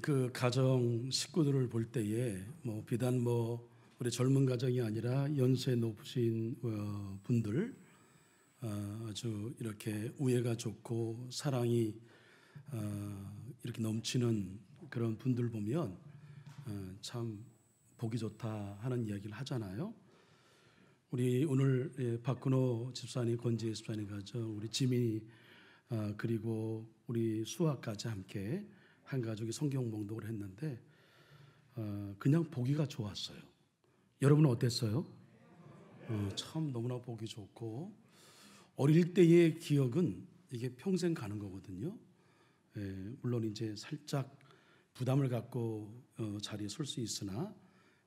그 가정 식구들을 볼 때에 비단 우리 젊은 가정이 아니라 연세 높으신 분들 아주 이렇게 우애가 좋고 사랑이 이렇게 넘치는 그런 분들 보면 참 보기 좋다 하는 이야기를 하잖아요. 우리 오늘 박근호 집사님, 권지혜 집사님 가정, 우리 지민이 그리고 우리 수아까지 함께 한 가족이 성경 봉독을 했는데 그냥 보기가 좋았어요. 여러분은 어땠어요? 참 너무나 보기 좋고 어릴 때의 기억은 이게 평생 가는 거거든요. 물론 이제 살짝 부담을 갖고 자리에 설 수 있으나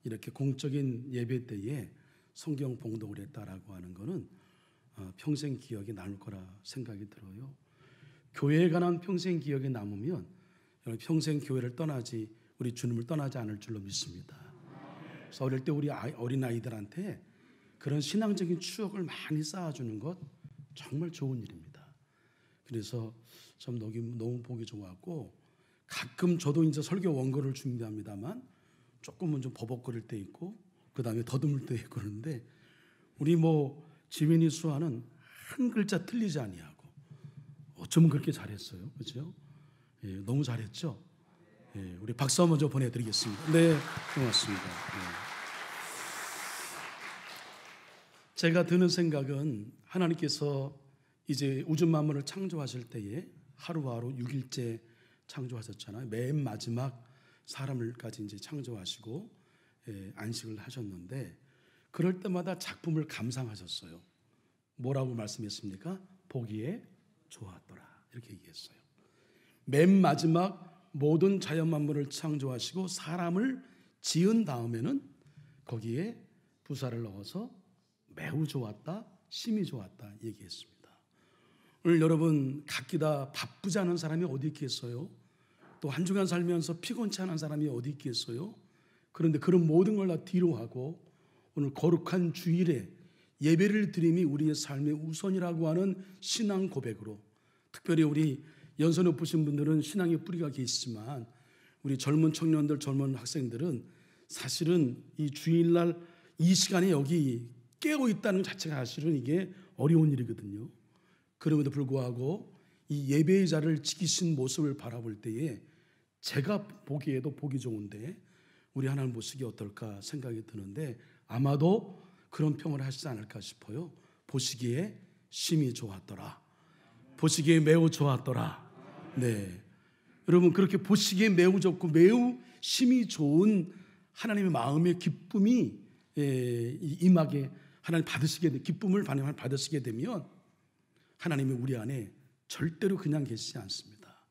이렇게 공적인 예배 때에 성경 봉독을 했다라고 하는 거는 평생 기억에 남을 거라 생각이 들어요. 교회에 관한 평생 기억에 남으면 평생 교회를 떠나지 우리 주님을 떠나지 않을 줄로 믿습니다. 그래서 어릴 때 우리 어린 아이들한테 그런 신앙적인 추억을 많이 쌓아주는 것 정말 좋은 일입니다. 그래서 참 너무 보기 좋았고 가끔 저도 이제 설교 원고를 준비합니다만 조금은 좀 버벅거릴 때 있고 그 다음에 더듬을 때 있고 그러는데 우리 지민이 수아는 한 글자 틀리지 아니하고 어쩌면 그렇게 잘했어요. 그렇죠? 너무 잘했죠? 우리 박수 먼저 보내드리겠습니다. 네, 고맙습니다. 제가 드는 생각은 하나님께서 이제 우주 만물을 창조하실 때에 하루하루 6일째 창조하셨잖아요. 맨 마지막 사람을까지 이제 창조하시고 안식을 하셨는데 그럴 때마다 작품을 감상하셨어요. 뭐라고 말씀했습니까? 보기에 좋았더라 이렇게 얘기했어요. 맨 마지막 모든 자연 만물을 창조하시고 사람을 지은 다음에는 거기에 부사를 넣어서 매우 좋았다, 심히 좋았다 얘기했습니다. 오늘 여러분 각기 다 바쁘지 않은 사람이 어디 있겠어요? 또 한 주간 살면서 피곤치 않은 사람이 어디 있겠어요? 그런데 그런 모든 걸 다 뒤로 하고 오늘 거룩한 주일에 예배를 드림이 우리의 삶의 우선이라고 하는 신앙 고백으로 특별히 우리 연세 높으신 분들은 신앙의 뿌리가 계시지만 우리 젊은 청년들, 젊은 학생들은 사실은 이 주일날 이 시간에 여기 깨어 있다는 자체가 사실은 이게 어려운 일이거든요. 그럼에도 불구하고 이 예배의 자를 지키신 모습을 바라볼 때에 제가 보기에도 보기 좋은데 우리 하나님 보시기에 어떨까 생각이 드는데 아마도 그런 평을 하시지 않을까 싶어요. 보시기에 심히 좋았더라. 보시기에 매우 좋았더라. 네, 여러분 그렇게 보시기에 매우 좋고 매우 심히 좋은 하나님의 마음의 기쁨이 임하게 하나님 기쁨을 받으시게 되면 하나님이 우리 안에 절대로 그냥 계시지 않습니다.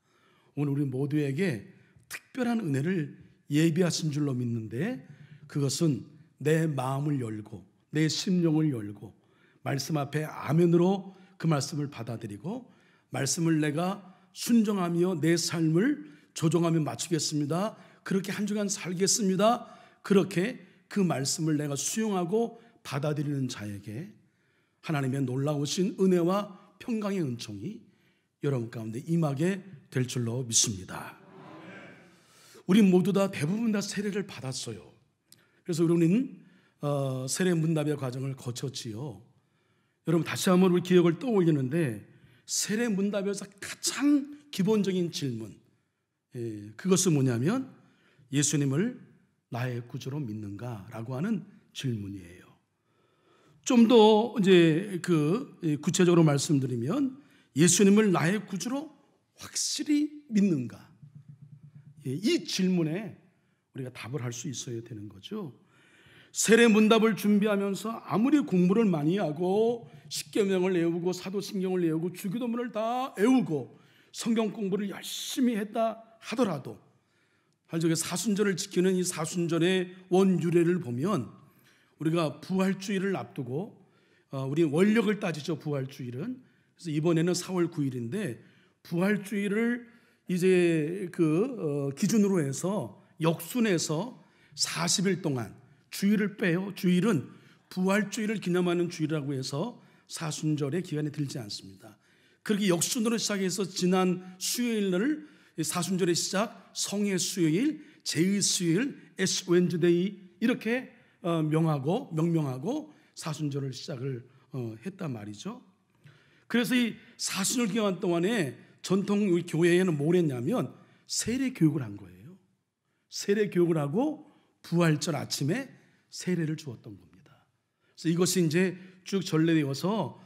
오늘 우리 모두에게 특별한 은혜를 예비하신 줄로 믿는데 그것은 내 마음을 열고 내 심령을 열고 말씀 앞에 아멘으로 그 말씀을 받아들이고 말씀을 내가 순종하며 내 삶을 조정하며 맞추겠습니다. 그렇게 한 주간 살겠습니다. 그렇게 그 말씀을 내가 수용하고 받아들이는 자에게 하나님의 놀라우신 은혜와 평강의 은총이 여러분 가운데 임하게 될 줄로 믿습니다. 우리 모두 다 대부분 다 세례를 받았어요. 그래서 우리는 세례 문답의 과정을 거쳤지요. 여러분 다시 한번 우리 기억을 떠올리는데 세례 문답에서 가장 기본적인 질문 그것은 뭐냐면 예수님을 나의 구주로 믿는가라고 하는 질문이에요. 좀 더 이제 구체적으로 말씀드리면 예수님을 나의 구주로 확실히 믿는가? 이 질문에 우리가 답을 할 수 있어야 되는 거죠. 세례 문답을 준비하면서 아무리 공부를 많이 하고 십계명을 외우고 사도신경을 외우고 주기도문을 다 외우고 성경 공부를 열심히 했다 하더라도 한쪽에 사순절을 지키는 이 사순절의 원유래를 보면 우리가 부활주일을 앞두고 우리 원력을 따지죠. 부활주일은. 그래서 이번에는 4월 9일인데 부활주일을 이제 기준으로 해서 역순해서 40일 동안 주일을 빼요. 주일은 부활주일을 기념하는 주일이라고 해서 사순절의 기간에 들지 않습니다. 그렇게 역순으로 시작해서 지난 수요일 날 사순절의 시작 성의 수요일, 제의 수요일, 애쉬 웬즈데이 이렇게 명명하고 사순절을 시작을 했단 말이죠. 그래서 이 사순절 기간 동안에 전통 우리 교회에는 뭘 했냐면 세례 교육을 한 거예요. 세례 교육을 하고 부활절 아침에 세례를 주었던 겁니다. 그래서 이것이 이제 쭉 전래되어서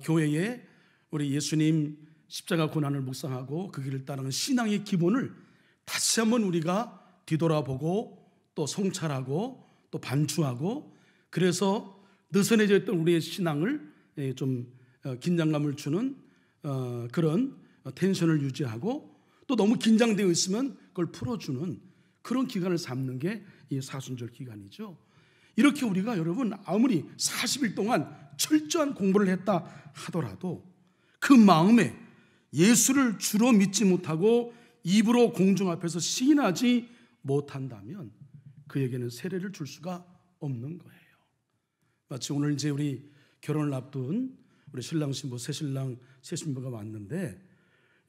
교회에 우리 예수님 십자가 고난을 묵상하고 그 길을 따르는 신앙의 기본을 다시 한번 우리가 뒤돌아보고 또 성찰하고 또 반추하고, 그래서 느슨해져 있던 우리의 신앙을 좀 긴장감을 주는 그런 텐션을 유지하고, 또 너무 긴장되어 있으면 그걸 풀어주는 그런 기간을 삼는 게 이 사순절 기간이죠. 이렇게 우리가 여러분 아무리 40일 동안 철저한 공부를 했다 하더라도 그 마음에 예수를 주로 믿지 못하고 입으로 공중 앞에서 시인하지 못한다면 그에게는 세례를 줄 수가 없는 거예요. 마치 오늘 이제 우리 결혼을 앞둔 우리 신랑 신부, 새 신랑 새 신부가 왔는데,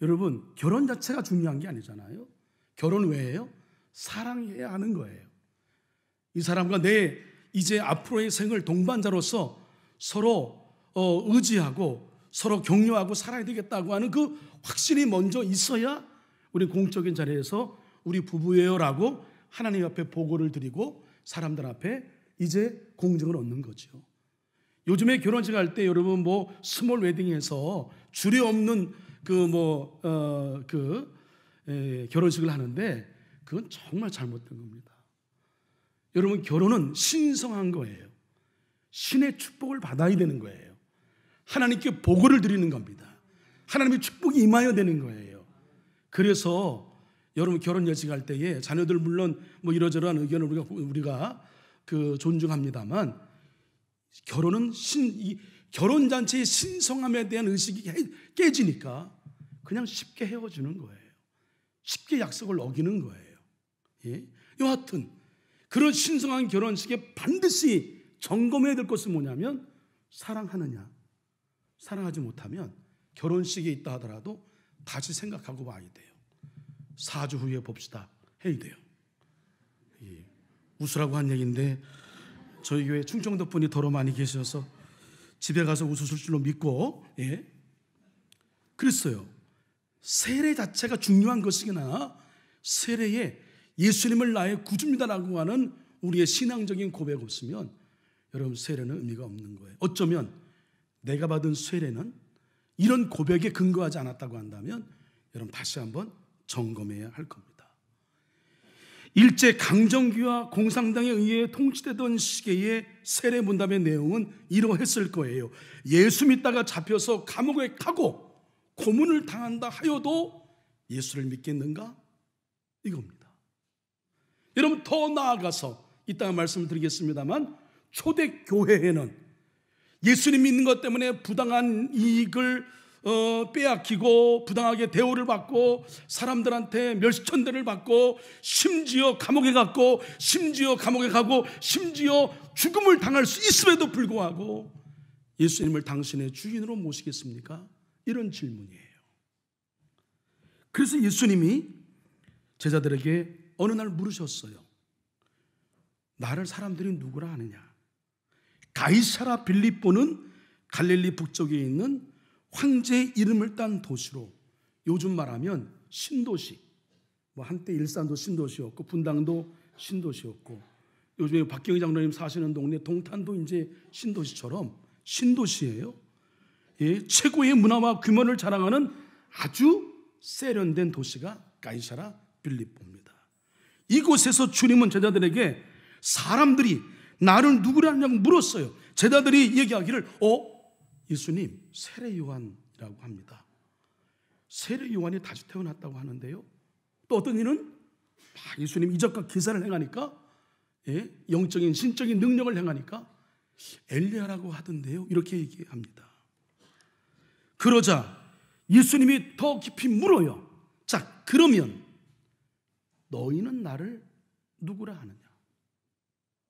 여러분 결혼 자체가 중요한 게 아니잖아요. 결혼 왜예요? 사랑해야 하는 거예요. 이 사람과 내 이제 앞으로의 생을 동반자로서 서로 의지하고 서로 격려하고 살아야 되겠다고 하는 그 확신이 먼저 있어야 우리 공적인 자리에서 우리 부부예요라고 하나님 앞에 보고를 드리고 사람들 앞에 이제 공증을 얻는 거죠. 요즘에 결혼식 할 때 여러분 뭐 스몰 웨딩에서 주례 없는 결혼식을 하는데 그건 정말 잘못된 겁니다. 여러분 결혼은 신성한 거예요. 신의 축복을 받아야 되는 거예요. 하나님께 보고를 드리는 겁니다. 하나님의 축복이 임하여야 되는 거예요. 그래서 여러분 결혼 예식할 때에 자녀들 물론 뭐 이러저러한 의견을 우리가 존중합니다만, 결혼은 결혼 잔치의 신성함에 대한 의식이 깨지니까 그냥 쉽게 헤어지는 거예요. 쉽게 약속을 어기는 거예요. 예? 여하튼 그런 신성한 결혼식에 반드시 점검해야 될 것은 뭐냐면 사랑하느냐. 사랑하지 못하면 결혼식에 있다 하더라도 다시 생각하고 봐야 돼요. 4주 후에 봅시다 해야 돼요. 예. 웃으라고 한 얘기인데 저희 교회 충청도 분이 더러 많이 계셔서 집에 가서 웃으실 줄로 믿고, 예. 그랬어요. 세례 자체가 중요한 것이나 세례에 예수님을 나의 구주입니다라고 하는 우리의 신앙적인 고백 없으면 여러분 세례는 의미가 없는 거예요. 어쩌면 내가 받은 세례는 이런 고백에 근거하지 않았다고 한다면 여러분 다시 한번 점검해야 할 겁니다. 일제 강점기와 공산당에 의해 통치되던 시기의 세례 문답의 내용은 이러했을 거예요. 예수 믿다가 잡혀서 감옥에 가고 고문을 당한다 하여도 예수를 믿겠는가? 이겁니다. 여러분 더 나아가서 이따가 말씀드리겠습니다만 초대교회에는 예수님 믿는 것 때문에 부당한 이익을 빼앗기고 부당하게 대우를 받고 사람들한테 멸시천대를 받고 심지어 감옥에 가고 심지어 죽음을 당할 수 있음에도 불구하고 예수님을 당신의 주인으로 모시겠습니까? 이런 질문이에요. 그래서 예수님이 제자들에게 어느 날 물으셨어요. 나를 사람들이 누구라 하느냐? 가이사라 빌립보는 갈릴리 북쪽에 있는 황제의 이름을 딴 도시로, 요즘 말하면 신도시, 뭐 한때 일산도 신도시였고 분당도 신도시였고 요즘에 박경희 장로님 사시는 동네 동탄도 이제 신도시처럼 신도시예요. 예, 최고의 문화와 규모를 자랑하는 아주 세련된 도시가 가이사라 빌립보입니다. 이곳에서 주님은 제자들에게 사람들이 나를 누구라냐고 물었어요. 제자들이 얘기하기를 예수님 세례 요한이라고 합니다. 세례 요한이 다시 태어났다고 하는데요. 또 어떤 이는 예수님 이적과 기사를 행하니까, 영적인 신적인 능력을 행하니까 엘리야라고 하던데요. 이렇게 얘기합니다. 그러자 예수님이 더 깊이 물어요. 자, 그러면 너희는 나를 누구라 하느냐?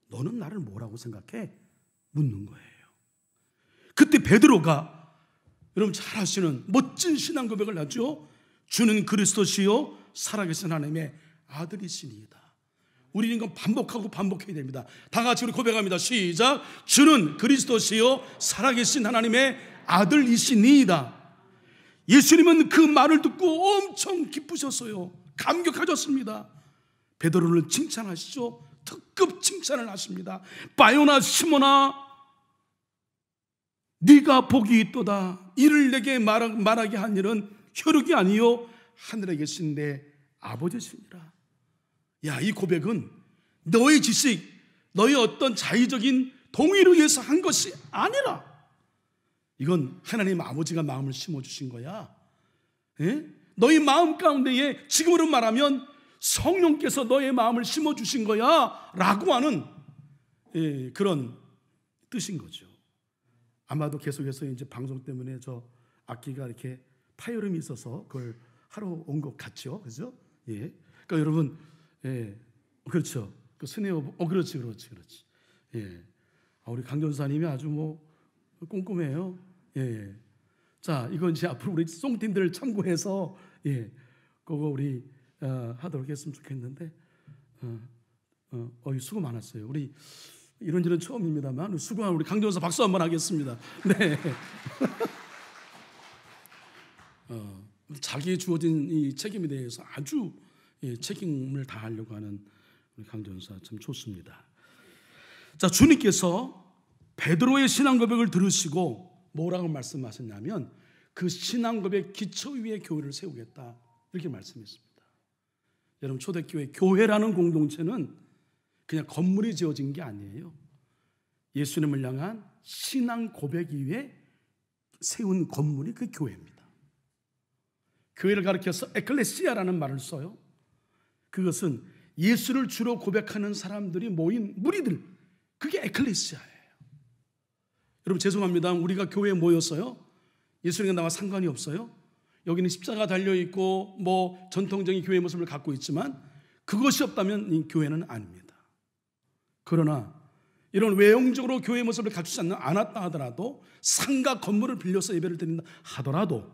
너는 나를 뭐라고 생각해? 묻는 거예요. 그때 베드로가 여러분 잘 아시는 멋진 신앙 고백을 하죠. 주는 그리스도시요 살아계신 하나님의 아들이시니이다. 우리는 이건 반복하고 반복해야 됩니다. 다 같이 우리 고백합니다. 시작. 주는 그리스도시요 살아계신 하나님의 아들이시니이다. 예수님은 그 말을 듣고 엄청 기쁘셨어요. 감격하셨습니다. 베드로를 칭찬하시죠. 특급 칭찬을 하십니다. 바요나 시몬아, 네가 복이 있도다. 이를 내게 말하게 한 일은 혈육이 아니요 하늘에 계신 내 아버지시니라. 야, 이 고백은 너의 지식, 너의 어떤 자의적인 동의를 위해서 한 것이 아니라 이건 하나님 아버지가 마음을 심어주신 거야. 예? 너의 마음 가운데에 지금으로 말하면 성령께서 너의 마음을 심어주신 거야 라고 하는 그런 뜻인 거죠. 아마도 계속해서 이제 방송 때문에 저 악기가 이렇게 파열음이 있어서 그걸 하러 온 것 같죠. 그죠? 예. 그러니까 여러분, 예. 그렇죠. 그 스네어, 그렇지. 예. 우리 강전사님이 아주 뭐 꼼꼼해요. 예. 자, 이건 이제 앞으로 우리 송팀들을 참고해서 예. 그거 우리 하도록 했으면 좋겠는데 수고 많았어요. 우리 이런 일은 처음입니다만 수고한 우리 강전사 박수 한번 하겠습니다. 네. 자기에 주어진 이 책임에 대해서 아주 책임을 다하려고 하는 우리 강전사 참 좋습니다. 자, 주님께서 베드로의 신앙 고백을 들으시고 뭐라고 말씀하셨냐면 그 신앙 고백 기초 위에 교회를 세우겠다 이렇게 말씀했습니다. 여러분, 초대교회 교회라는 공동체는 그냥 건물이 지어진 게 아니에요. 예수님을 향한 신앙 고백 위에 세운 건물이 그 교회입니다. 교회를 가리켜서 에클레시아라는 말을 써요. 그것은 예수를 주로 고백하는 사람들이 모인 무리들, 그게 에클레시아예요. 여러분, 죄송합니다. 우리가 교회에 모였어요. 예수님과 나와 상관이 없어요. 여기는 십자가 달려있고 뭐 전통적인 교회의 모습을 갖고 있지만 그것이 없다면 이 교회는 아닙니다. 그러나 이런 외형적으로 교회의 모습을 갖추지 않았다 하더라도 상가 건물을 빌려서 예배를 드린다 하더라도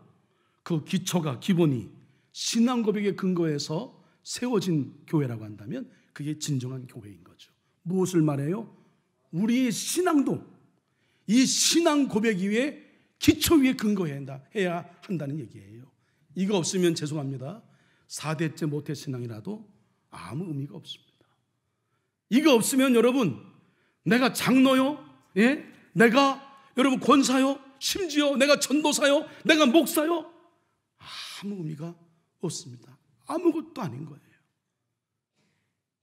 그 기초가 기본이 신앙 고백의 근거에서 세워진 교회라고 한다면 그게 진정한 교회인 거죠. 무엇을 말해요? 우리의 신앙도 이 신앙 고백 위에 기초 위에 근거해야 한다는 얘기예요. 이거 없으면 죄송합니다. 4대째 모태 신앙이라도 아무 의미가 없습니다. 이거 없으면 여러분, 내가 장로요, 예? 내가 여러분 권사요, 심지어 내가 전도사요, 내가 목사요, 아무 의미가 없습니다. 아무것도 아닌 거예요.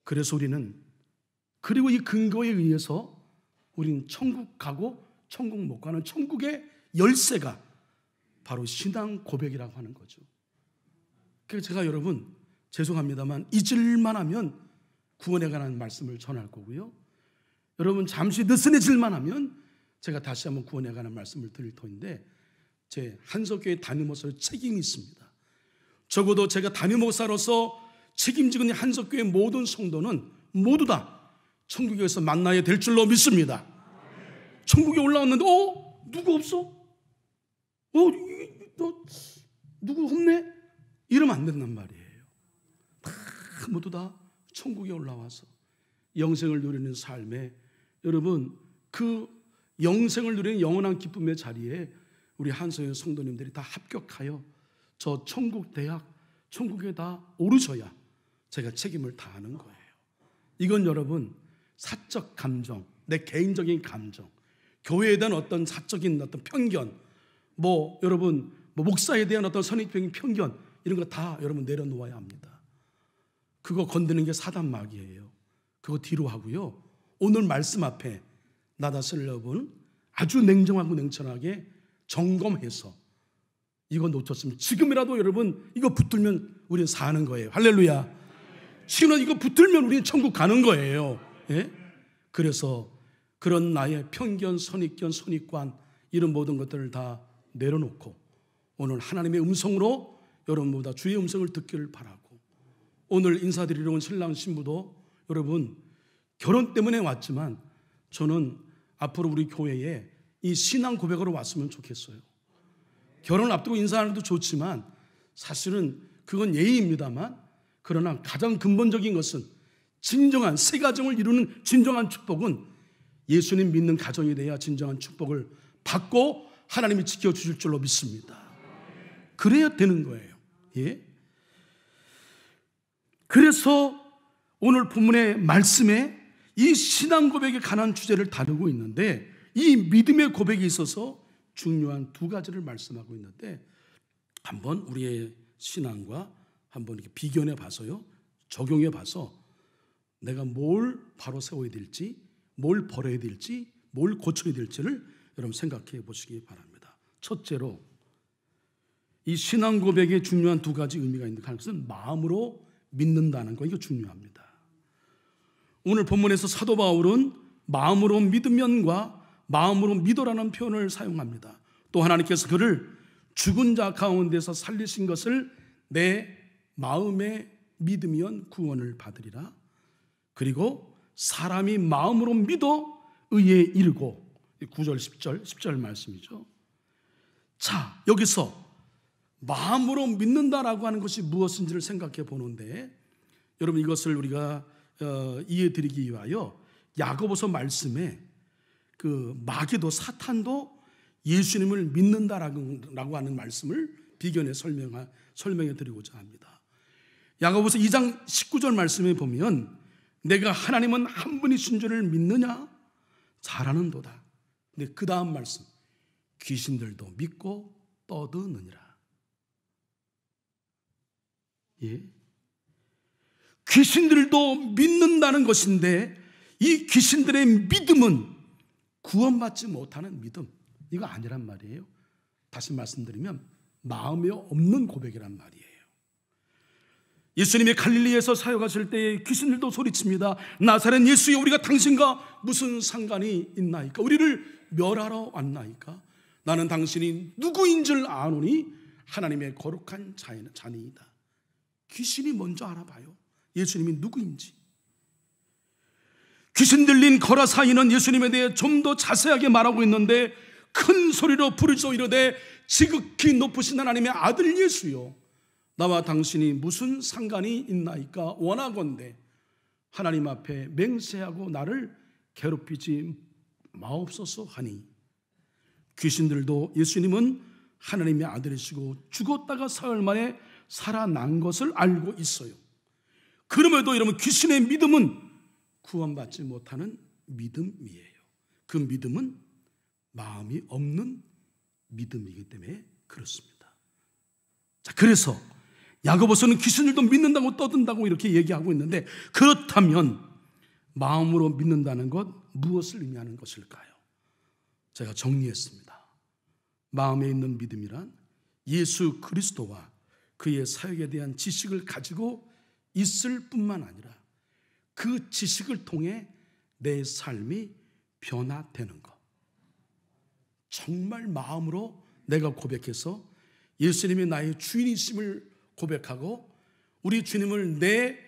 그래서 우리는 그리고 이 근거에 의해서 우리는 천국 가고 천국 못 가는 천국의 열쇠가 바로 신앙 고백이라고 하는 거죠. 그래서 제가 여러분 죄송합니다만 잊을만 하면 구원에 관한 말씀을 전할 거고요. 여러분 잠시 느슨해질만 하면 제가 다시 한번 구원에 관한 말씀을 드릴 터인데 제 한석교회 담임목사로 책임이 있습니다. 적어도 제가 담임목사로서 책임지는 한석교회 모든 성도는 모두 다 천국에서 만나야 될 줄로 믿습니다. 천국에 올라왔는데 누구 없어? 누구 없네? 이러면 안 된단 말이에요. 다 모두 다 천국에 올라와서 영생을 누리는 삶에 여러분 그 영생을 누리는 영원한 기쁨의 자리에 우리 한서의 성도님들이 다 합격하여 저 천국 대학 천국에 다 오르셔야 제가 책임을 다하는 거예요. 이건 여러분 사적 감정, 내 개인적인 감정, 교회에 대한 어떤 사적인 어떤 편견, 여러분 목사에 대한 어떤 선입적인 편견 이런 거 다 여러분 내려놓아야 합니다. 그거 건드는 게 사단 마귀예요. 그거 뒤로 하고요. 오늘 말씀 앞에 나다스를 여러분 아주 냉정하고 냉철하게 점검해서 이거 놓쳤으면 지금이라도 여러분 이거 붙들면 우리는 사는 거예요. 할렐루야. 지금 이거 붙들면 우리는 천국 가는 거예요. 예? 그래서 그런 나의 편견, 선입견, 선입관 이런 모든 것들을 다 내려놓고 오늘 하나님의 음성으로 여러분보다 주의 음성을 듣기를 바라고 오늘 인사드리러 온 신랑 신부도 여러분 결혼 때문에 왔지만 저는 앞으로 우리 교회에 이 신앙 고백으로 왔으면 좋겠어요. 결혼을 앞두고 인사하는 것도 좋지만 사실은 그건 예의입니다만 그러나 가장 근본적인 것은 진정한 새 가정을 이루는 진정한 축복은 예수님 믿는 가정이 돼야 진정한 축복을 받고 하나님이 지켜주실 줄로 믿습니다. 그래야 되는 거예요. 예? 그래서 오늘 본문의 말씀에 이 신앙 고백에 관한 주제를 다루고 있는데, 이 믿음의 고백에 있어서 중요한 두 가지를 말씀하고 있는데, 한번 우리의 신앙과 한번 이렇게 비교해 봐서요, 적용해 봐서 내가 뭘 바로 세워야 될지, 뭘 버려야 될지, 뭘 고쳐야 될지를 여러분 생각해 보시기 바랍니다. 첫째로 이 신앙 고백에 중요한 두 가지 의미가 있는 것은 마음으로 믿는다는 거, 이거 중요합니다. 오늘 본문에서 사도 바울은 마음으로 믿으면과 마음으로 믿어라는 표현을 사용합니다. 또 하나님께서 그를 죽은 자 가운데서 살리신 것을 내 마음에 믿으면 구원을 받으리라. 그리고 사람이 마음으로 믿어 의에 이르고, 9절 10절 말씀이죠. 자, 여기서 마음으로 믿는다라고 하는 것이 무엇인지를 생각해 보는데, 여러분 이것을 우리가 이해드리기 위하여 야고보서 말씀에 그 마귀도 사탄도 예수님을 믿는다라고 하는 말씀을 비견해 설명해 드리고자 합니다. 야고보서 2장 19절 말씀에 보면 내가 하나님은 한 분이신 줄을 믿느냐? 잘하는도다. 근데 그 다음 말씀, 귀신들도 믿고 떠드느니라. 예? 귀신들도 믿는다는 것인데, 이 귀신들의 믿음은 구원받지 못하는 믿음, 이거 아니란 말이에요. 다시 말씀드리면 마음에 없는 고백이란 말이에요. 예수님이 갈릴리에서 사역하실 때에 귀신들도 소리칩니다. 나사렛 예수여, 우리가 당신과 무슨 상관이 있나이까? 우리를 멸하러 왔나이까? 나는 당신이 누구인 줄 아노니 하나님의 거룩한 자니이다. 귀신이 먼저 알아봐요, 예수님이 누구인지. 귀신 들린 거라사인은 예수님에 대해 좀 더 자세하게 말하고 있는데, 큰 소리로 부르짖어 이르되 지극히 높으신 하나님의 아들 예수여, 나와 당신이 무슨 상관이 있나이까? 원하건대 하나님 앞에 맹세하고 나를 괴롭히지 마옵소서 하니, 귀신들도 예수님은 하나님의 아들이시고 죽었다가 사흘 만에 살아난 것을 알고 있어요. 그럼에도 여러분, 귀신의 믿음은 구원받지 못하는 믿음이에요. 그 믿음은 마음이 없는 믿음이기 때문에 그렇습니다. 자, 그래서 야고보서는 귀신들도 믿는다고 떠든다고 이렇게 얘기하고 있는데, 그렇다면 마음으로 믿는다는 것, 무엇을 의미하는 것일까요? 제가 정리했습니다. 마음에 있는 믿음이란 예수 그리스도와 그의 사역에 대한 지식을 가지고 있을 뿐만 아니라 그 지식을 통해 내 삶이 변화되는 것. 정말 마음으로 내가 고백해서 예수님이 나의 주인이심을 고백하고, 우리 주님을 내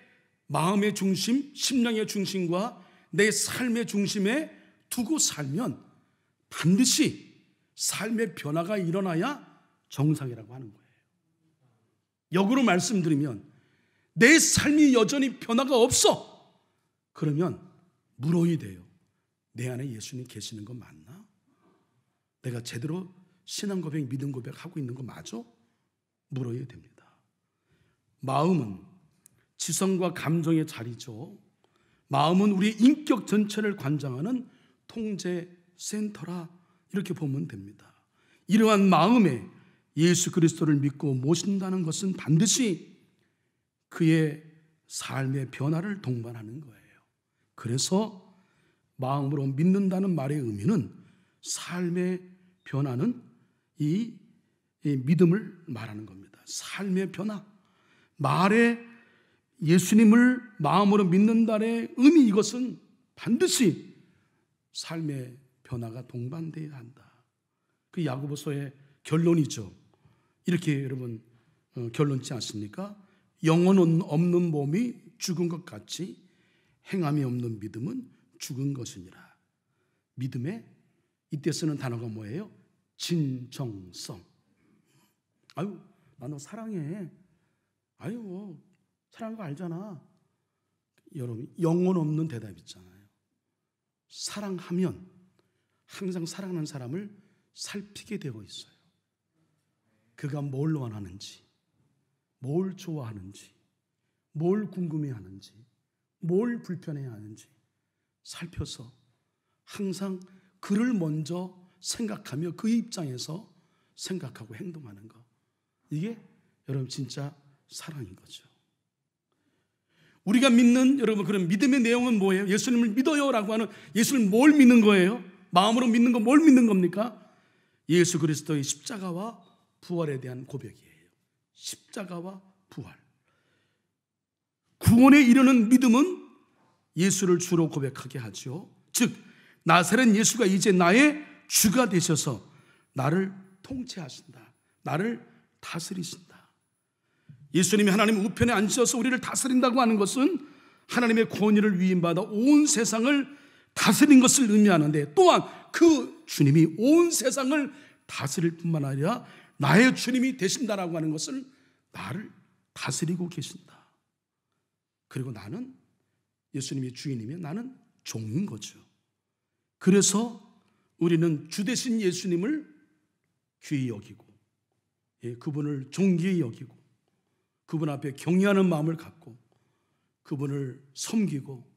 마음의 중심, 심령의 중심과 내 삶의 중심에 두고 살면 반드시 삶의 변화가 일어나야 정상이라고 하는 거예요. 역으로 말씀드리면 내 삶이 여전히 변화가 없어, 그러면 물어야 돼요. 내 안에 예수님 계시는 거 맞나? 내가 제대로 신앙 고백, 믿음 고백하고 있는 거 맞아? 물어야 됩니다. 마음은 지성과 감정의 자리죠. 마음은 우리의 인격 전체를 관장하는 통제 센터라, 이렇게 보면 됩니다. 이러한 마음에 예수 그리스도를 믿고 모신다는 것은 반드시 그의 삶의 변화를 동반하는 거예요. 그래서 마음으로 믿는다는 말의 의미는 삶의 변화는 이 믿음을 말하는 겁니다. 삶의 변화, 말에 예수님을 마음으로 믿는다의 의미, 이것은 반드시 삶의 변화가 동반되어야 한다. 그 야고보서의 결론이죠. 이렇게 여러분 결론지 않습니까? 영혼 없는 몸이 죽은 것 같이 행함이 없는 믿음은 죽은 것이니라. 믿음에 이때 쓰는 단어가 뭐예요? 진정성. 아유, 나 너 사랑해. 아유, 사랑하는 거 알잖아. 여러분, 영혼 없는 대답 있잖아요. 사랑하면 항상 사랑하는 사람을 살피게 되어 있어요. 그가 뭘 원하는지, 뭘 좋아하는지, 뭘 궁금해하는지, 뭘 불편해하는지 살펴서 항상 그를 먼저 생각하며 그 입장에서 생각하고 행동하는 것. 이게 여러분 진짜 사랑인 거죠. 우리가 믿는 여러분 그런 믿음의 내용은 뭐예요? 예수님을 믿어요라고 하는, 예수를 뭘 믿는 거예요? 마음으로 믿는 거 뭘 믿는 겁니까? 예수 그리스도의 십자가와 부활에 대한 고백이에요. 십자가와 부활. 구원에 이르는 믿음은 예수를 주로 고백하게 하죠. 즉 나사렛 예수가 이제 나의 주가 되셔서 나를 통치하신다, 나를 다스리신다. 예수님이 하나님 우편에 앉으셔서 우리를 다스린다고 하는 것은 하나님의 권위를 위임받아 온 세상을 다스린 것을 의미하는데, 또한 그 주님이 온 세상을 다스릴 뿐만 아니라 나의 주님이 되신다라고 하는 것을, 나를 다스리고 계신다. 그리고 나는, 예수님이 주인이면 나는 종인 거죠. 그래서 우리는 주 되신 예수님을 귀히 여기고, 그분을 존귀히 여기고, 그분 앞에 경외하는 마음을 갖고 그분을 섬기고,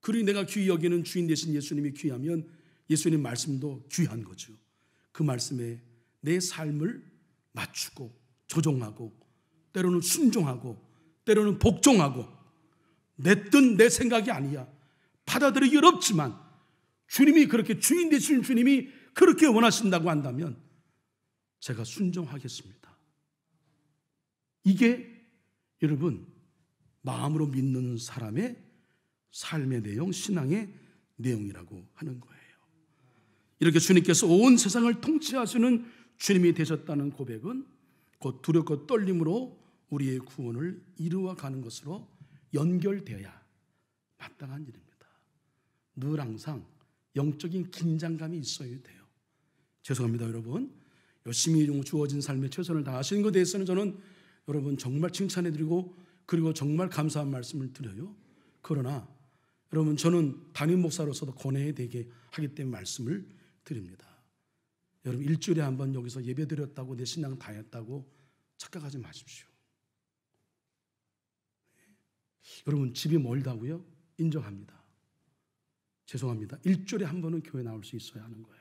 그리고 내가 귀히 여기는 주인 되신 예수님이 귀하면 예수님 말씀도 귀한 거죠. 그 말씀에 내 삶을 맞추고 조종하고, 때로는 순종하고 때로는 복종하고, 내 뜻 내 생각이 아니야, 받아들이기 어렵지만 주님이 그렇게, 주인 되신 주님이 그렇게 원하신다고 한다면 제가 순종하겠습니다. 이게 여러분 마음으로 믿는 사람의 삶의 내용, 신앙의 내용이라고 하는 거예요. 이렇게 주님께서 온 세상을 통치하시는 주님이 되셨다는 고백은 곧 두렵고 떨림으로 우리의 구원을 이루어 가는 것으로 연결되어야 마땅한 일입니다. 늘 항상 영적인 긴장감이 있어야 돼요. 죄송합니다 여러분, 열심히 주어진 삶에 최선을 다하시는 것에 대해서는 저는 여러분 정말 칭찬해드리고, 그리고 정말 감사한 말씀을 드려요. 그러나 여러분, 저는 담임 목사로서도 권해야 되게 하기 때문에 말씀을 드립니다. 여러분, 일주일에 한 번 여기서 예배드렸다고 내 신앙 다 했다고 착각하지 마십시오. 여러분, 집이 멀다고요? 인정합니다. 죄송합니다. 일주일에 한 번은 교회 나올 수 있어야 하는 거예요.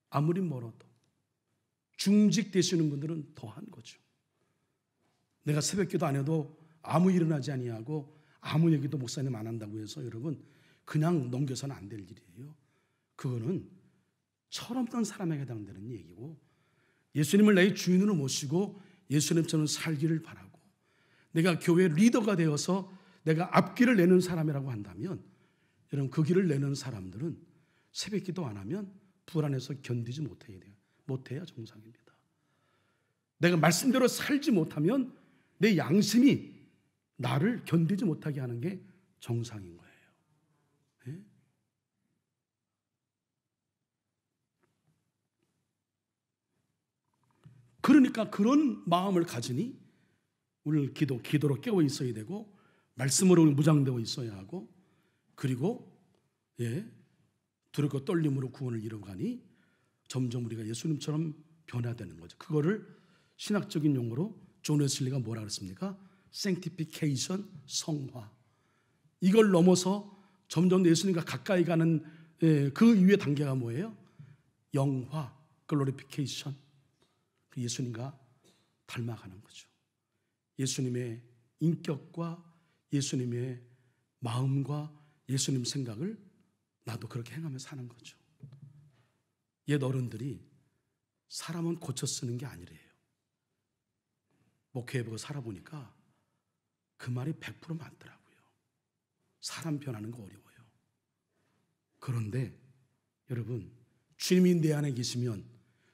아무리 멀어도. 중직 되시는 분들은 더한 거죠. 내가 새벽기도 안 해도 아무 일어나지 아니하고 아무 얘기도 목사님 안 한다고 해서 여러분 그냥 넘겨서는 안 될 일이에요. 그거는 철없던 사람에게 해당되는 얘기고, 예수님을 나의 주인으로 모시고 예수님처럼 살기를 바라고, 내가 교회 리더가 되어서 내가 앞길을 내는 사람이라고 한다면, 여러분 그 길을 내는 사람들은 새벽기도 안 하면 불안해서 견디지 못해야 돼요. 못해야 정상입니다. 내가 말씀대로 살지 못하면 내 양심이 나를 견디지 못하게 하는 게 정상인 거예요. 네? 그러니까 그런 마음을 가지니 오늘 기도로 깨어 있어야 되고, 말씀으로 무장되어 있어야 하고, 그리고 두렵고 떨림으로 구원을 이루어가니 점점 우리가 예수님처럼 변화되는 거죠. 그거를 신학적인 용어로 존 웨슬리가 뭐라 그랬습니까? sanctification, 성화. 이걸 넘어서 점점 예수님과 가까이 가는 그 이후의 단계가 뭐예요? 영화, glorification. 예수님과 닮아가는 거죠. 예수님의 인격과 예수님의 마음과 예수님 생각을 나도 그렇게 행하며 사는 거죠. 옛 어른들이 사람은 고쳐 쓰는 게 아니래요. 목회해보고 살아보니까 그 말이 100% 맞더라고요. 사람 변하는 거 어려워요. 그런데 여러분, 주님이 내 안에 계시면,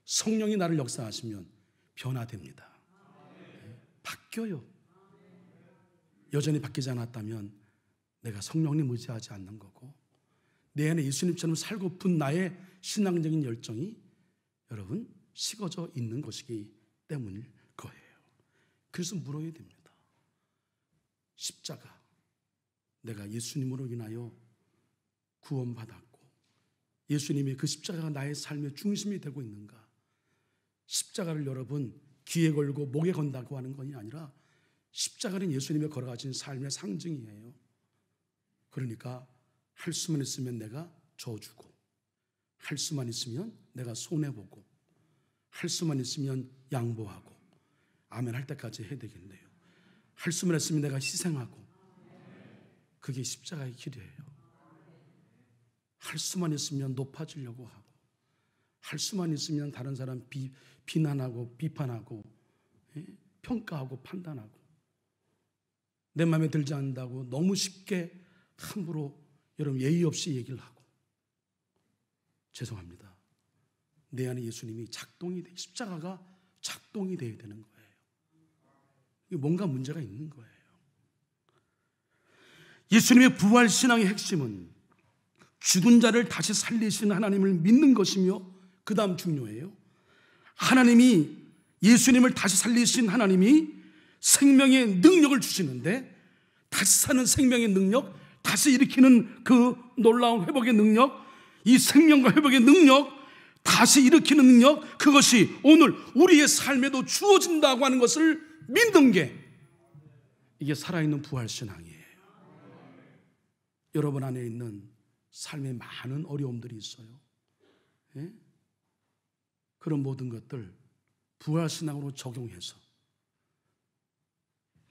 성령이 나를 역사하시면 변화됩니다. 바뀌어요. 여전히 바뀌지 않았다면 내가 성령님 의지하지 않는 거고, 내 안에 예수님처럼 살고픈 나의 신앙적인 열정이 여러분 식어져 있는 것이기 때문일 거예요. 그래서 물어야 됩니다. 십자가, 내가 예수님으로 인하여 구원받았고 예수님이 그 십자가가 나의 삶의 중심이 되고 있는가. 십자가를 여러분 귀에 걸고 목에 건다고 하는 것이 아니라 십자가는 예수님이 걸어가신 삶의 상징이에요. 그러니까 할 수만 있으면 내가 져주고, 할 수만 있으면 내가 손해보고, 할 수만 있으면 양보하고, 아멘 할 때까지 해야 되겠네요. 할 수만 있으면 내가 희생하고, 그게 십자가의 길이에요. 할 수만 있으면 높아지려고 하고, 할 수만 있으면 다른 사람 비난하고 비판하고 평가하고 판단하고, 내 마음에 들지 않는다고 너무 쉽게 함부로 여러분 예의 없이 얘기를 하고, 죄송합니다. 내 안에 예수님이 십자가가 작동이 되어야 되는 거예요. 뭔가 문제가 있는 거예요. 예수님의 부활신앙의 핵심은 죽은 자를 다시 살리시는 하나님을 믿는 것이며, 그 다음 중요해요. 하나님이, 예수님을 다시 살리신 하나님이 생명의 능력을 주시는데, 다시 사는 생명의 능력, 다시 일으키는 그 놀라운 회복의 능력, 이 생명과 회복의 능력, 다시 일으키는 능력, 그것이 오늘 우리의 삶에도 주어진다고 하는 것을 믿는 게, 이게 살아있는 부활신앙이에요. 여러분 안에 있는 삶에 많은 어려움들이 있어요. 예? 그런 모든 것들 부활신앙으로 적용해서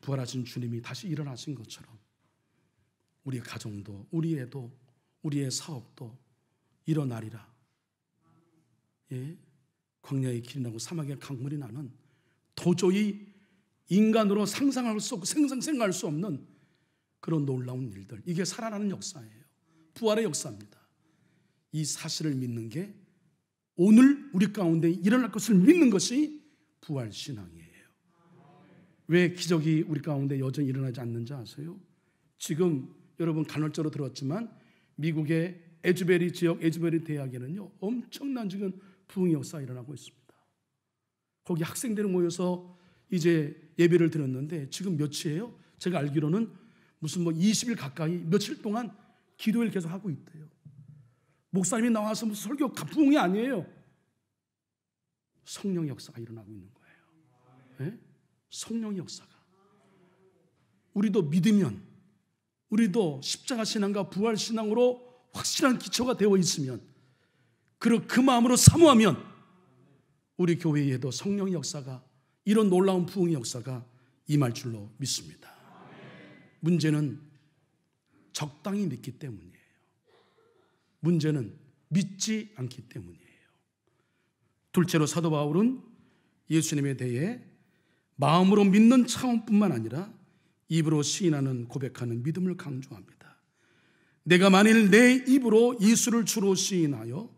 부활하신 주님이 다시 일어나신 것처럼 우리의 가정도, 우리 애도, 우리의 사업도 일어나리라. 예? 광야의 길이 나고 사막의 강물이 나는, 도저히 인간으로 상상할 수 없고 생각할 수 없는 그런 놀라운 일들, 이게 살아나는 역사예요. 부활의 역사입니다. 이 사실을 믿는 게 오늘 우리 가운데 일어날 것을 믿는 것이 부활신앙이에요. 왜 기적이 우리 가운데 여전히 일어나지 않는지 아세요? 지금 여러분 간헐적으로 들었지만 미국의 에즈베리 지역, 에즈베리 대학에는요 엄청난 지금 부흥 역사가 일어나고 있습니다. 거기 학생들이 모여서 이제 예배를 드렸는데 지금 며칠이에요? 제가 알기로는 무슨 20일 가까이 며칠 동안 기도를 계속 하고 있대요. 목사님이 나와서 무슨 설교 부흥이 아니에요. 성령 역사가 일어나고 있는 거예요. 네? 성령 역사가. 우리도 믿으면, 우리도 십자가 신앙과 부활 신앙으로 확실한 기초가 되어 있으면, 그리고 그 마음으로 사모하면 우리 교회에도 성령 역사가, 이런 놀라운 부흥의 역사가 임할 줄로 믿습니다. 문제는 적당히 믿기 때문이에요. 문제는 믿지 않기 때문이에요. 둘째로 사도 바울은 예수님에 대해 마음으로 믿는 차원뿐만 아니라 입으로 시인하는, 고백하는 믿음을 강조합니다. 내가 만일 내 입으로 예수를 주로 시인하며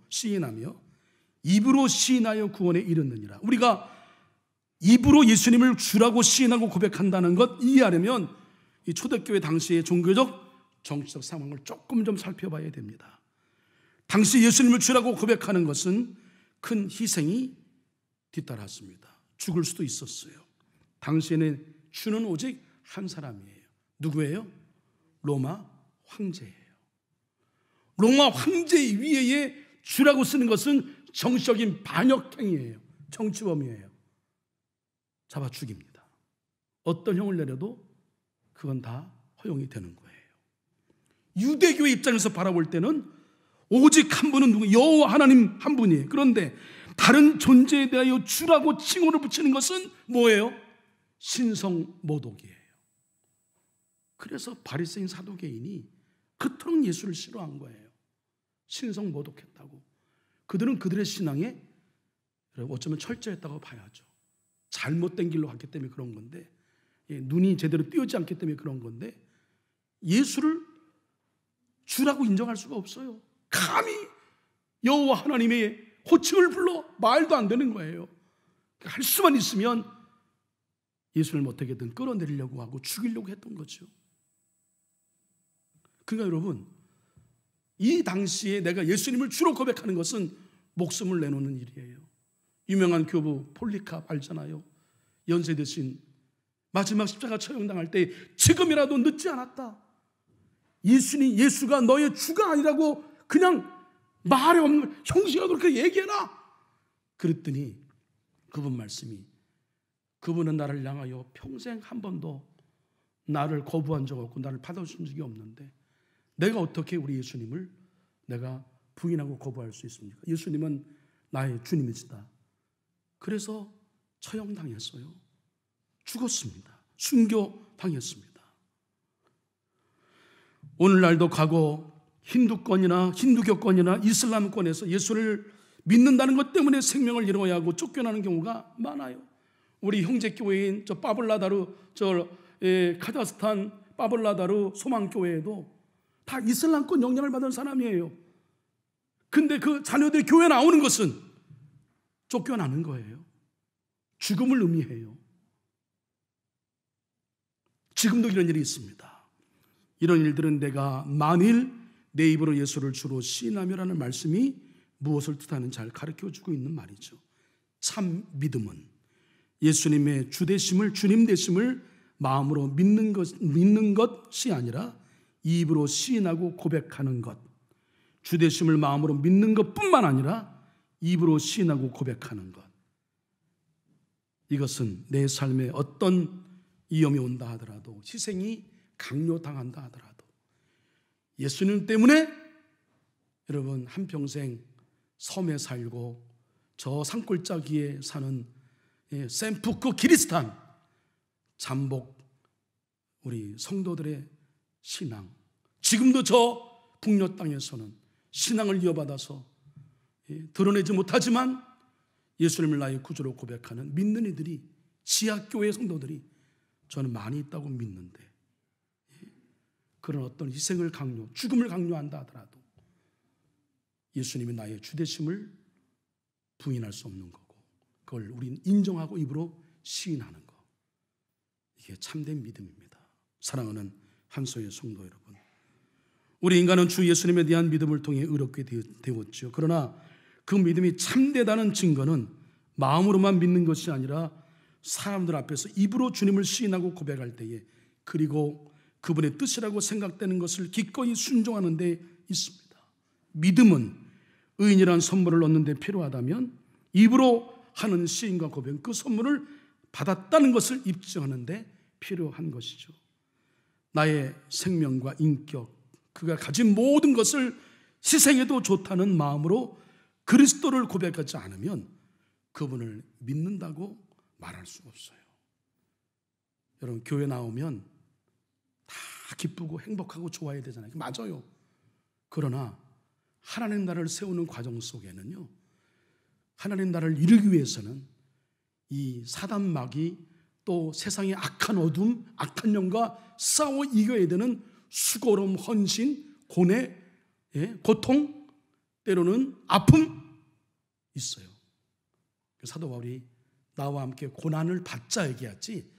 입으로 시인하여 구원에 이르느니라. 우리가 입으로 예수님을 주라고 시인하고 고백한다는 것 이해하려면 이 초대교회 당시의 종교적, 정치적 상황을 조금 좀 살펴봐야 됩니다. 당시 예수님을 주라고 고백하는 것은 큰 희생이 뒤따랐습니다. 죽을 수도 있었어요. 당시에는 주는 오직 한 사람이에요. 누구예요? 로마 황제예요. 로마 황제 위에 주라고 쓰는 것은 정치적인 반역행위예요. 정치범이에요. 잡아 죽입니다. 어떤 형을 내려도 그건 다 허용이 되는 거예요. 유대교의 입장에서 바라볼 때는 오직 한 분은 누구? 여호와 하나님 한 분이에요. 그런데 다른 존재에 대하여 주라고 칭호를 붙이는 것은 뭐예요? 신성모독이에요. 그래서 바리새인 사두개인이 그토록 예수를 싫어한 거예요. 신성모독했다고. 그들은 그들의 신앙에 어쩌면 철저했다고 봐야죠. 잘못된 길로 갔기 때문에 그런 건데, 눈이 제대로 띄어지 않기 때문에 그런 건데, 예수를 주라고 인정할 수가 없어요. 감히 여호와 하나님의 호칭을 불러 말도 안 되는 거예요. 할 수만 있으면 예수를 어떻게든 끌어내리려고 하고 죽이려고 했던 거죠. 그러니까 여러분, 이 당시에 내가 예수님을 주로 고백하는 것은 목숨을 내놓는 일이에요. 유명한 교부 폴리캅 알잖아요. 연세 드신 마지막 십자가 처형당할 때 지금이라도 늦지 않았다. 예수가 너의 주가 아니라고 그냥 말에 없는 형식으로 그렇게 얘기해라. 그랬더니 그분 말씀이, 그분은 나를 향하여 평생 한 번도 나를 거부한 적 없고 나를 받아준 적이 없는데 내가 어떻게 우리 예수님을 내가 부인하고 거부할 수 있습니까? 예수님은 나의 주님이시다. 그래서 처형당했어요. 죽었습니다. 순교당했습니다. 오늘날도 과거 힌두교권이나 이슬람권에서 예수를 믿는다는 것 때문에 생명을 잃어야 하고 쫓겨나는 경우가 많아요. 우리 형제교회인 저 빠블라다르, 카자흐스탄 빠블라다르 소망교회에도 다 이슬람권 영향을 받은 사람이에요. 근데 그 자녀들이 교회 나오는 것은 쫓겨나는 거예요. 죽음을 의미해요. 지금도 이런 일이 있습니다. 이런 일들은 내가 만일 내 입으로 예수를 주로 시인하며라는 말씀이 무엇을 뜻하는지 잘 가르쳐주고 있는 말이죠. 참 믿음은 예수님의 주되심을, 주님 되심을 마음으로 믿는 것이 아니라 입으로 시인하고 고백하는 것. 주되심을 마음으로 믿는 것뿐만 아니라 입으로 시인하고 고백하는 것. 이것은 내 삶에 어떤 위험이 온다 하더라도, 희생이 강요당한다 하더라도 예수님 때문에 여러분 한평생 섬에 살고 저 산골짜기에 사는 샘푸크 기리스탄 잠복 우리 성도들의 신앙, 지금도 저 북녘 땅에서는 신앙을 이어받아서 드러내지 못하지만 예수님을 나의 구주로 고백하는 믿는 이들이, 지하교회 성도들이 저는 많이 있다고 믿는데, 그런 어떤 희생을 죽음을 강요한다 하더라도 예수님이 나의 주되심을 부인할 수 없는 거고, 그걸 우리는 인정하고 입으로 시인하는 거, 이게 참된 믿음입니다. 사랑하는 한소의 성도 여러분, 우리 인간은 주 예수님에 대한 믿음을 통해 의롭게 되었죠. 그러나 그 믿음이 참되다는 증거는 마음으로만 믿는 것이 아니라 사람들 앞에서 입으로 주님을 시인하고 고백할 때에, 그리고 그분의 뜻이라고 생각되는 것을 기꺼이 순종하는 데 있습니다. 믿음은 의인이란 선물을 얻는 데 필요하다면 입으로 하는 시인과 고백은 그 선물을 받았다는 것을 입증하는 데 필요한 것이죠. 나의 생명과 인격, 그가 가진 모든 것을 희생해도 좋다는 마음으로 그리스도를 고백하지 않으면 그분을 믿는다고 말할 수가 없어요. 여러분, 교회 나오면 다 기쁘고 행복하고 좋아야 되잖아요. 맞아요. 그러나 하나님 나라를 세우는 과정 속에는요, 하나님 나라를 이루기 위해서는 이 사단마귀, 또 세상의 악한 어둠, 악한 영과 싸워 이겨야 되는 수고로움, 헌신, 고뇌, 고통, 때로는 아픔 있어요. 사도 바울이 나와 함께 고난을 받자 얘기하지,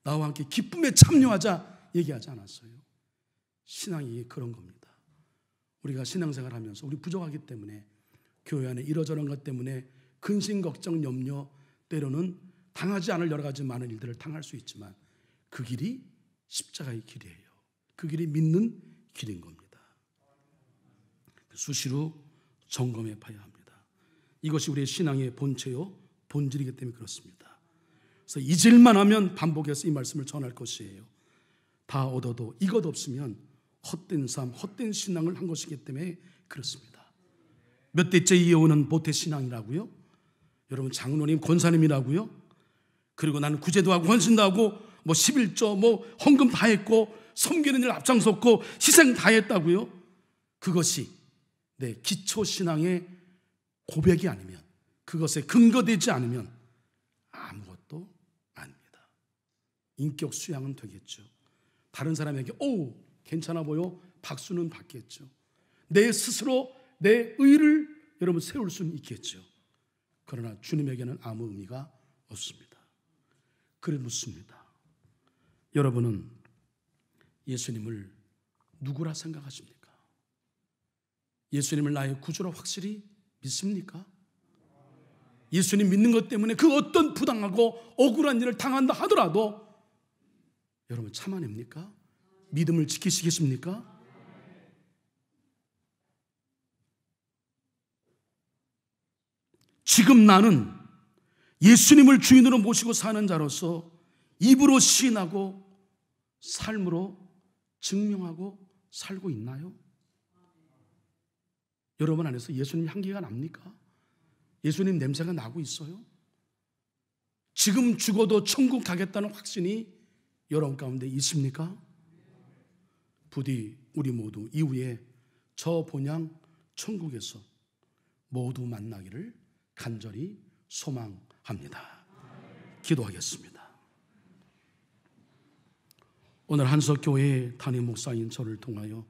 나와 함께 기쁨에 참여하자 얘기하지 않았어요. 신앙이 그런 겁니다. 우리가 신앙생활 하면서 우리 부족하기 때문에 교회 안에 이러저런 것 때문에 근심, 걱정, 염려, 때로는 당하지 않을 여러 가지 많은 일들을 당할 수 있지만 그 길이 십자가의 길이에요. 그 길이 믿는 길인 겁니다. 수시로 점검해 봐야 합니다. 이것이 우리의 신앙의 본체요 본질이기 때문에 그렇습니다. 그래서 잊을만 하면 반복해서 이 말씀을 전할 것이에요. 다 얻어도 이것 없으면 헛된 삶, 헛된 신앙을 한 것이기 때문에 그렇습니다. 몇 대째 이어오는 모태신앙이라고요? 여러분, 장로님, 권사님이라고요? 그리고 나는 구제도 하고 헌신도 하고 11조 헌금 다 했고 섬기는 일 앞장섰고 희생 다 했다고요? 그것이 내 기초신앙의 고백이 아니면, 그것에 근거되지 않으면 아무것도 아닙니다. 인격 수양은 되겠죠. 다른 사람에게 오 괜찮아 보여 박수는 받겠죠. 내 스스로 내 의를 여러분 세울 수는 있겠죠. 그러나 주님에게는 아무 의미가 없습니다. 그래 묻습니다. 여러분은 예수님을 누구라 생각하십니까? 예수님을 나의 구주로 확실히 믿습니까? 예수님 믿는 것 때문에 그 어떤 부당하고 억울한 일을 당한다 하더라도 여러분 참아냅니까? 믿음을 지키시겠습니까? 지금 나는 예수님을 주인으로 모시고 사는 자로서 입으로 시인하고 삶으로 증명하고 살고 있나요? 여러분 안에서 예수님 향기가 납니까? 예수님 냄새가 나고 있어요? 지금 죽어도 천국 가겠다는 확신이 여러분 가운데 있습니까? 부디 우리 모두 이후에 저 본향 천국에서 모두 만나기를 간절히 소망합니다. 기도하겠습니다. 오늘 한석교회 담임 목사인 저를 통하여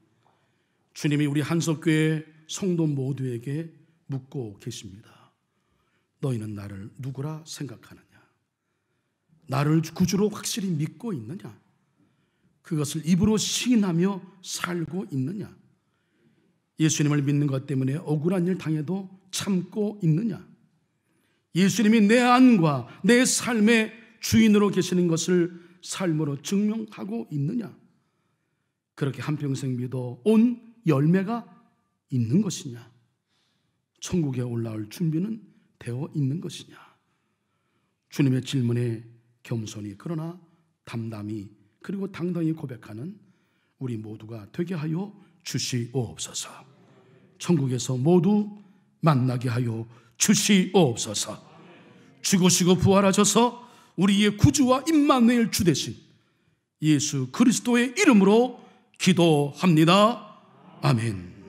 주님이 우리 한석교회 성도 모두에게 묻고 계십니다. 너희는 나를 누구라 생각하느냐? 나를 구주로 확실히 믿고 있느냐? 그것을 입으로 시인하며 살고 있느냐? 예수님을 믿는 것 때문에 억울한 일 당해도 참고 있느냐? 예수님이 내 안과 내 삶의 주인으로 계시는 것을 삶으로 증명하고 있느냐? 그렇게 한평생 믿어 온 열매가 있는 것이냐? 천국에 올라올 준비는 되어 있는 것이냐? 주님의 질문에 겸손히 그러나 담담히 그리고 당당히 고백하는 우리 모두가 되게 하여 주시옵소서. 천국에서 모두 만나게 하여 주시옵소서. 죽으시고 부활하셔서 우리의 구주와 임마누엘 주 되신 예수 그리스도의 이름으로 기도합니다. 아멘.